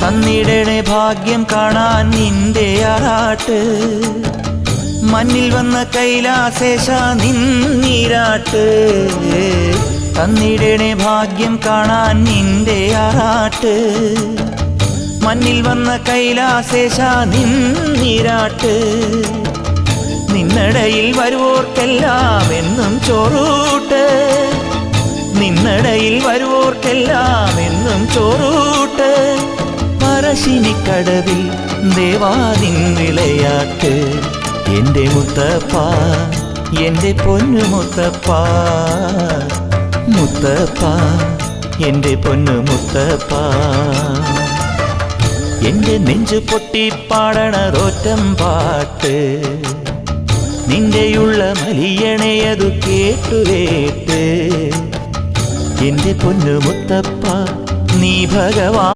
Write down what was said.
തന്നിടണേ ഭാഗ്യം കാണാൻ നിന്റെ ആറാട്ട് മണ്ണിൽ വന്ന കൈലാസേശ നിന്നീരാട്ട് തന്നിടണേ ഭാഗ്യം കാണാൻ നിന്റെ ആറാട്ട് മണ്ണിൽ വന്ന കൈലാസേശ നിന്നീരാട്ട് നിന്നടയിൽ വരുവോർക്കെല്ലാം എന്നും ചോറൂട്ട് നിന്നടയിൽ വരുവോർക്കെല്ലാം എന്നും ചോറൂട്ട് പറശ്ശിനിക്കടവിൽ ദേവാദിൻ വിളയാട്ട് എൻ്റെ മുത്തപ്പ എൻ്റെ പൊന്നു മുത്തപ്പ മുത്തപ്പ എൻ്റെ പൊന്നു മുത്തപ്പ എൻ്റെ നെഞ്ചു പൊട്ടി പാടണതൊറ്റം പാട്ട് നിന്റെയുള്ള മലിയണയതു കേട്ടുവേട്ട് എൻ്റെ പൊന്നു മുത്തപ്പ നീ ഭഗവാൻ